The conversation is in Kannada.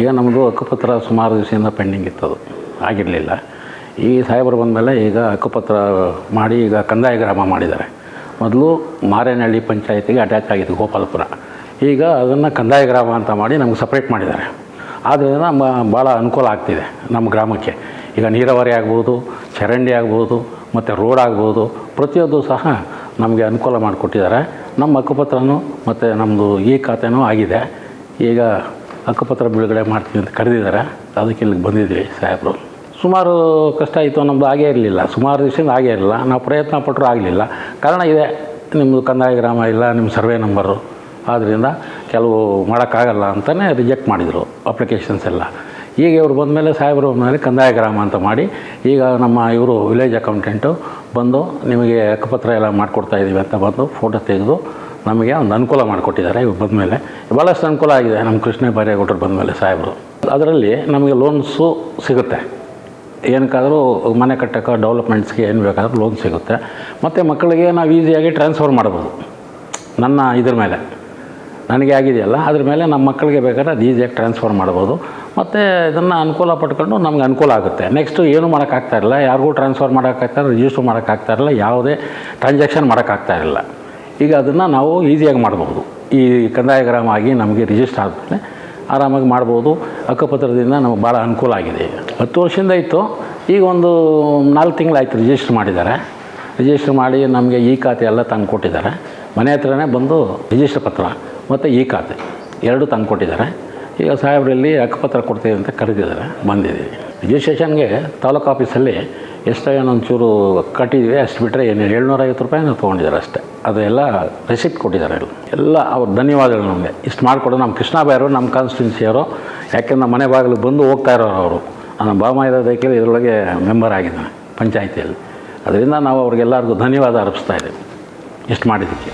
ಈಗ ನಮ್ಮದು ಹಕ್ಕುಪತ್ರ ಸುಮಾರು ದಿವಸದಿಂದ ಪೆಂಡಿಂಗ್ ಇತ್ತದು, ಆಗಿರಲಿಲ್ಲ. ಈ ಸಾಹೇಬರು ಬಂದಮೇಲೆ ಈಗ ಹಕ್ಕುಪತ್ರ ಮಾಡಿ ಈಗ ಕಂದಾಯ ಗ್ರಾಮ ಮಾಡಿದ್ದಾರೆ. ಮೊದಲು ಮಾರೇನಹಳ್ಳಿ ಪಂಚಾಯತಿಗೆ ಅಟ್ಯಾಚ್ ಆಗಿತ್ತು ಗೋಪಾಲಪುರ, ಈಗ ಅದನ್ನು ಕಂದಾಯ ಗ್ರಾಮ ಅಂತ ಮಾಡಿ ನಮ್ಗೆ ಸಪ್ರೇಟ್ ಮಾಡಿದ್ದಾರೆ. ಆದ್ದರಿಂದ ಭಾಳ ಅನುಕೂಲ ಆಗ್ತಿದೆ ನಮ್ಮ ಗ್ರಾಮಕ್ಕೆ. ಈಗ ನೀರಾವರಿ ಆಗ್ಬೋದು, ಚರಂಡಿ ಆಗ್ಬೋದು, ಮತ್ತು ರೋಡ್ ಆಗ್ಬೋದು, ಪ್ರತಿಯೊಂದು ಸಹ ನಮಗೆ ಅನುಕೂಲ ಮಾಡಿಕೊಟ್ಟಿದ್ದಾರೆ. ನಮ್ಮ ಹಕ್ಕುಪತ್ರನೂ ಮತ್ತು ನಮ್ಮದು ಈ ಖಾತೆನೂ ಆಗಿದೆ. ಈಗ ಹಕ್ಕುಪತ್ರ ಬಿಡುಗಡೆ ಮಾಡ್ತೀವಿ ಅಂತ ಕರೆದಿದ್ದಾರೆ, ಅದಕ್ಕೆ ಇಲ್ಲಿಗೆ ಬಂದಿದ್ವಿ ಸಾಹೇಬರು. ಸುಮಾರು ಕಷ್ಟ ಆಯಿತು, ನಮ್ಮದು ಆಗೇ ಇರಲಿಲ್ಲ, ಸುಮಾರು ದಿವಸದಿಂದ ಆಗೇ ಇರಲಿಲ್ಲ. ನಾವು ಪ್ರಯತ್ನ ಪಟ್ಟರೂ ಆಗಲಿಲ್ಲ. ಕಾರಣ ಇದೆ, ನಿಮ್ಮದು ಕಂದಾಯ ಗ್ರಾಮ ಇಲ್ಲ, ನಿಮ್ಮ ಸರ್ವೆ ನಂಬರು, ಆದ್ದರಿಂದ ಕೆಲವು ಮಾಡೋಕ್ಕಾಗಲ್ಲ ಅಂತಲೇ ರಿಜೆಕ್ಟ್ ಮಾಡಿದರು ಅಪ್ಲಿಕೇಶನ್ಸ್ ಎಲ್ಲ. ಈಗ ಇವರು ಬಂದಮೇಲೆ ಸಾಹೇಬರು ಬಂದಮೇಲೆ ಕಂದಾಯ ಗ್ರಾಮ ಅಂತ ಮಾಡಿ ಈಗ ನಮ್ಮ ಇವರು ವಿಲೇಜ್ ಅಕೌಂಟೆಂಟು ಬಂದು ನಿಮಗೆ ಹಕ್ಕುಪತ್ರ ಎಲ್ಲ ಮಾಡಿಕೊಡ್ತಾಯಿದ್ದೀವಿ ಅಂತ ಬಂದು ಫೋಟೋ ತೆಗೆದು ನಮಗೆ ಒಂದು ಅನುಕೂಲ ಮಾಡಿಕೊಟ್ಟಿದ್ದಾರೆ. ಇವ್ರು ಬಂದಮೇಲೆ ಭಾಳಷ್ಟು ಅನುಕೂಲ ಆಗಿದೆ ನಮ್ಮ ಕೃಷ್ಣ ಬೈರೇಗೌಡರು ಬಂದಮೇಲೆ ಸಾಹೇಬರು. ಅದರಲ್ಲಿ ನಮಗೆ ಲೋನ್ಸು ಸಿಗುತ್ತೆ, ಏನಕ್ಕಾದರೂ ಮನೆ ಕಟ್ಟೋಕ್ಕೆ ಡೆವಲಪ್ಮೆಂಟ್ಸ್ಗೆ ಏನು ಬೇಕಾದರೂ ಲೋನ್ ಸಿಗುತ್ತೆ. ಮತ್ತು ಮಕ್ಕಳಿಗೆ ನಾವು ಈಸಿಯಾಗಿ ಟ್ರಾನ್ಸ್ಫರ್ ಮಾಡ್ಬೋದು. ನನ್ನ ಇದ್ರ ಮೇಲೆ ನನಗೆ ಆಗಿದೆಯಲ್ಲ, ಅದ್ರ ಮೇಲೆ ನಮ್ಮ ಮಕ್ಕಳಿಗೆ ಬೇಕಾದ್ರೆ ಅದು ಈಸಿಯಾಗಿ ಟ್ರಾನ್ಸ್ಫರ್ ಮಾಡ್ಬೋದು. ಮತ್ತು ಇದನ್ನು ಅನುಕೂಲ ಪಡ್ಕೊಂಡು ನಮ್ಗೆ ಅನುಕೂಲ ಆಗುತ್ತೆ. ನೆಕ್ಸ್ಟು ಏನೂ ಮಾಡೋಕ್ಕಾಗ್ತಾಯಿರಲಿಲ್ಲ, ಯಾರಿಗೂ ಟ್ರಾನ್ಸ್ಫರ್ ಮಾಡೋಕ್ಕಾಗ್ತಾಯಿಲ್ಲ, ರಿಜಿಸ್ಟ್ರ್ ಮಾಡೋಕ್ಕಾಗ್ತಾಯಿರಲಿಲ್ಲ, ಯಾವುದೇ ಟ್ರಾನ್ಸಾಕ್ಷನ್ ಮಾಡೋಕ್ಕಾಗ್ತಾಯಿರಲಿಲ್ಲ. ಈಗ ಅದನ್ನು ನಾವು ಈಸಿಯಾಗಿ ಮಾಡ್ಬೋದು. ಈ ಕಂದಾಯ ಗ್ರಾಮ ಆಗಿ ನಮಗೆ ರಿಜಿಸ್ಟರ್ ಆದಮೇಲೆ ಆರಾಮಾಗಿ ಮಾಡ್ಬೋದು. ಹಕ್ಕುಪತ್ರದಿಂದ ನಮಗೆ ಭಾಳ ಅನುಕೂಲ ಆಗಿದೆ. ಈಗ 10 ವರ್ಷದಿಂದ ಇತ್ತು, ಈಗ ಒಂದು 4 ತಿಂಗಳಾಯ್ತು ರಿಜಿಸ್ಟ್ರ್ ಮಾಡಿದ್ದಾರೆ. ರಿಜಿಸ್ಟ್ರ್ ಮಾಡಿ ನಮಗೆ ಈ ಖಾತೆ ಎಲ್ಲ ತಂದು ಕೊಟ್ಟಿದ್ದಾರೆ. ಮನೆ ಹತ್ರನೇ ಬಂದು ರಿಜಿಸ್ಟ್ರ್ ಪತ್ರ ಮತ್ತು ಈ ಖಾತೆ ಎರಡೂ ತಂದು ಕೊಟ್ಟಿದ್ದಾರೆ. ಈಗ ಸಾಹೇಬರಲ್ಲಿ ಹಕ್ಕುಪತ್ರ ಕೊಡ್ತೀವಿ ಅಂತ ಕರೆದಿದ್ದಾರೆ, ಬಂದಿದ್ದೀವಿ. ರಿಜಿಸ್ಟ್ರೇಷನ್ಗೆ ತಾಲೂಕು ಆಫೀಸಲ್ಲಿ ಎಷ್ಟು ಏನೊಂಚೂರು ಕಟ್ಟಿದ್ವಿ, ಅಷ್ಟು ಬಿಟ್ಟರೆ ಏನು 750 ರೂಪಾಯಿನ ತೊಗೊಂಡಿದ್ದಾರೆ ಅಷ್ಟೇ. ಅದೆಲ್ಲ ರೆಸಿಪ್ಟ್ ಕೊಟ್ಟಿದ್ದಾರೆ ಎಲ್ಲ. ಅವ್ರು ಧನ್ಯವಾದಗಳು ನಮಗೆ ಇಷ್ಟು ಮಾಡಿಕೊಡೋದು. ನಮ್ಮ ಕೃಷ್ಣ ಬೈರು ನಮ್ಮ ಕಾನ್ಸ್ಟಿಟ್ಯೂನ್ಸಿಯವರು, ಯಾಕೆಂದ್ರೆ ನಮ್ಮ ಮನೆ ಬಾಗಿಲು ಬಂದು ಹೋಗ್ತಾ ಇರೋರು ಅವರು. ನಮ್ಮ ಬಾಮ ಇರೋದಕ್ಕೆ ಇದರೊಳಗೆ ಮೆಂಬರ್ ಆಗಿದ್ದಾನೆ ಪಂಚಾಯಿತಿಯಲ್ಲಿ. ಅದರಿಂದ ನಾವು ಅವ್ರಿಗೆಲ್ಲರಿಗೂ ಧನ್ಯವಾದ ಅರ್ಪಿಸ್ತಾ ಇದ್ದೀವಿ ಇಷ್ಟು ಮಾಡಿದ್ದಕ್ಕೆ.